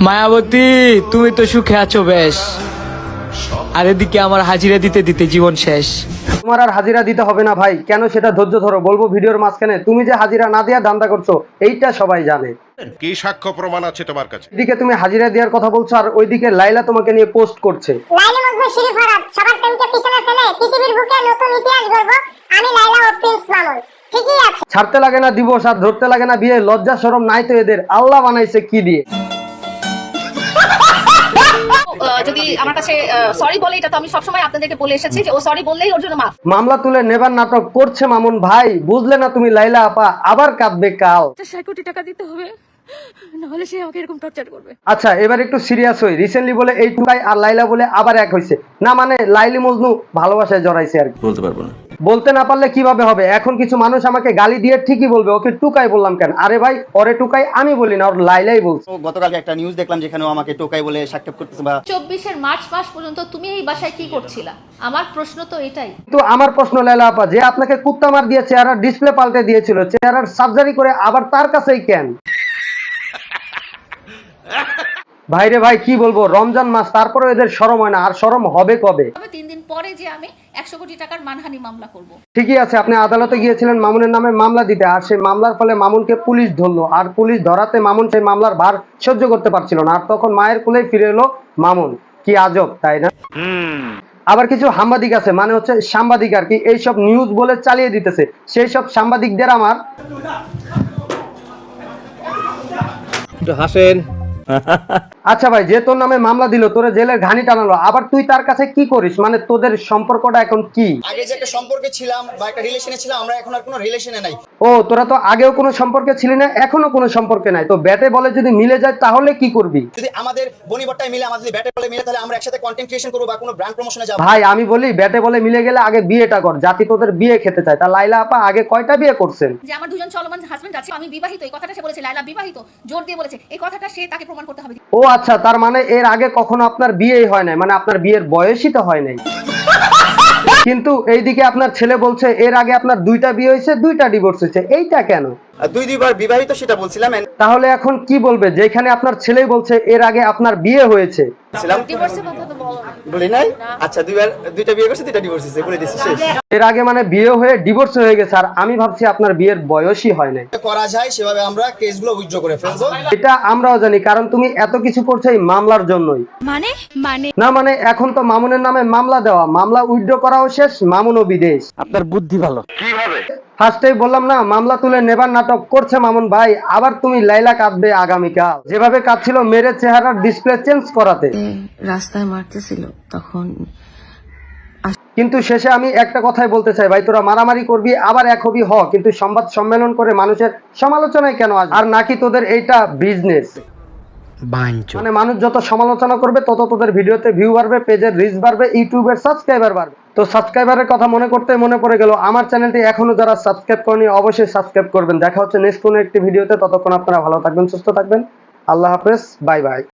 মায়াবতী, তুমি তো সুখে আছো বেশ, আর এদিকে আমার হাজিরা দিতে দিতে জীবন শেষ। তোমার আর হাজিরা দিতে হবে না ভাই, কেন সেটা ধৈর্য ধরো, বলবো ভিডিওর মাঝখানে। তুমি যে হাজিরা না দেওয়া ধান্দা করছো এইটা সবাই জানে। কি সাক্ষ্য প্রমাণ আছে তোমার কাছে? এদিকে তুমি হাজিরা দেওয়ার কথা বলছো আর ওইদিকে লাইলা তোমাকে নিয়ে পোস্ট করছে। লাইলা মজনু শিরি ফরাদ সবার প্রেমকে পিছনে ফেলে পৃথিবীর বুকে নতুন ইতিহাস গড়ব। আমি লাইলা ও প্রিন্স মামুন। ঠিকই আছে। ছাড়তে লাগে না দিবস আর ধরতে লাগে না বিয়ে, লজ্জা শরম নাই তো এদের, আল্লাহ বানাইছে কি দিয়ে? যদি আমার কাছে সরি বলে, এটা তো আমি সবসময় আপনাদেরকে বলে এসেছি যে ও সরি বললেই ওর জন্য মাফ। মামলা তুলে নেবার নাটক করছে মামুন ভাই, বুঝলে না তুমি লাইলা আপা আবার কাঁদবে কাল। 60 কোটি টাকা দিতে হবে, নাহলে সে আমাকে এরকম টর্চার করবে। আচ্ছা এবার একটু সিরিয়াস হই। রিসেন্টলি বলে এই টুকাই আর লাইলা বলে আবার এক হইছে না, মানে লাইলি মজনু ভালোবাসায় জড়াইছে আর কি। বলতে পারবো না। বলতে না পারলে কিভাবে হবে? এখন কিছু মানুষ আমাকে গালি দিয়ে ঠিকই বলবে ওকে টুকাই বললাম কেন। আরে ভাই ওরে টুকাই আমি বলি না, ওর লাইলাই বলছে। গতকালকে একটা নিউজ দেখলাম যেখানে ও আমাকে টোকাই বলে সাক্ষেপ করতেছে। বা 24-এর মার্চ মাস পর্যন্ত তুমি এই বাসায় কি করছিলা? আমার প্রশ্ন তো এটাই। তো আমার প্রশ্ন লাইলা আপা, যে আপনাকে কুত্তা মার দিয়ে চেহারার ডিসপ্লে পাল্টে দিয়েছিল, চেহারার সার্জারি করে আবার তার কাছেই কেন? ভাইরে ভাই কি বলবো, রমজান মাস তারপরে এদের শরম হয় না, আর শরম হবে কবে? তবে 3 দিন পরে যে আমি 100 কোটি টাকার মানহানি মামলা করব। ঠিকই আছে, আপনি আদালতে গিয়েছিলেন মামুনের নামে মামলা দিতে, আর সেই মামলার ফলে মামুনকে পুলিশ ধরলো, আর পুলিশ ধরাতে মামুন সেই মামলার ভার সহ্য করতে পারছিল না, আর তখন মায়ের কোলেই ফিরে এলো মামুন। কি আজব তাই না? আবার কিছু সাংবাদিক আছে, মানে হচ্ছে সাংবাদিক আর কি, এইসব নিউজ বলে চালিয়ে দিতেছে। সেই সব সাংবাদিকদের আমার হাসেন। আচ্ছা ভাই, যে তোর নামে মামলা দিল, তোরে জেলের ঘানি টানালো, আবার তুই তার কাছে কি করিস? মানে তোদের সম্পর্কটা এখন কি? আগে যে একটা সম্পর্কে ছিলাম বা একটা রিলেশনে ছিলাম, আমরা এখন আর কোনো রিলেশনে নাই। ও তোরা তো আগেও কোনো সম্পর্কে ছিলি না, এখনো কোনো সম্পর্কে নাই, তো ব্যাটে বলে যদি মিলে যায় তাহলে কি করবি? যদি আমাদের বনিবট্টায় মিলে, আমাদের ব্যাটে বলে মিলে, তাহলে আমরা একসাথে কন্টেন্ট ক্রিয়েশন করব বা কোনো ব্র্যান্ড প্রমোশনে যাব। ভাই আমি বলি ব্যাটে বলে মিলে গেলে আগে বিয়েটা কর, জাতি তোদের বিয়ে খেতে চায়। তা লাইলা আপা আগে কয়টা বিয়ে করছেন? যে আমার দুজন চলমান হাজবেন্ড আছে, আমি বিবাহিত, এই কথাটা সে বলেছে। লাইলা বিবাহিত, জোর দিয়ে বলেছে। এই কথাটা সে তাকে প্রমাণ করতে হবে। ও আচ্ছা, তার মানে এর আগে কখনো আপনার বিয়েই হয় নাই, মানে আপনার বিয়ের বয়সই তো হয় নাই। কিন্তু এইদিকে আপনার ছেলে বলছে এর আগে আপনার 2টা বিয়ে হয়েছে, 2টা ডিভোর্স হয়েছে, এইটা কেন? দুইবার বিবাহিত সেটা বলছিলাম। তাহলে এখন কি বলবে যেখানে আপনার ছেলেই বলছে এর আগে আপনার বিয়ে হয়েছে? ডিভোর্সের কথা তো বলো না। বলি নাই? আচ্ছা দুইটা বিয়ে করছে, 2টা ডিভোর্স হয়েছে, বলে দিচ্ছি শেষ। এর আগে মানে বিয়ে হয়ে ডিভোর্স হয়ে গেছে, আর আমি ভাবছি আপনার বিয়ের বয়সই হয় নাই। করা যায় সেভাবে আমরা কেসগুলো উইথড্র করে ফেলবো। এটা আমরাও জানি, কারণ তুমি এত কিছু করছো এই মামলার জন্যই। মানে মানে না মানে এখন তো মামুনের নামে মামলা দেওয়া, মামলা উইথড্র করাও শেষ, মামুনও বিদেশ। আপনার বুদ্ধি ভালো। কিভাবে? ফার্স্টেই বললাম না, মামলা তুলে নেবার নাটক করছে মামুন ভাই, আবার তুমি লাইলা কাঁদবে আগামীকাল। যেভাবে কাঁদছিল মেরে চেহারার ডিসপ্লে চেঞ্জ করাতে। রাস্তায় মারতেছিল তখন। কিন্তু শেষে আমি একটা কথাই বলতে চাই ভাই, তোরা মারামারি করবি আবার এক হবি হ, কিন্তু সংবাদ সম্মেলন করে মানুষের সমালোচনায় কেন আসবে? আর নাকি তোদের এইটা বিজনেস? মানে মানুষ যত সমালোচনা করবে তত তোদের ভিডিওতে ভিউ বাড়বে, পেজের রিচ বাড়বে, ইউটিউবের সাবস্ক্রাইবার বাড়বে। তো সাবস্ক্রাইবারের কথা মনে করতে মনে পড়ে গেল, আমার চ্যানেলটি এখনো যারা সাবস্ক্রাইব করেনি অবশ্যই সাবস্ক্রাইব করবেন। দেখা হচ্ছে নেক্সট কোনো একটি ভিডিওতে, ততক্ষণ আপনারা ভালো থাকবেন, সুস্থ থাকবেন। আল্লাহ হাফেজ, বাই বাই।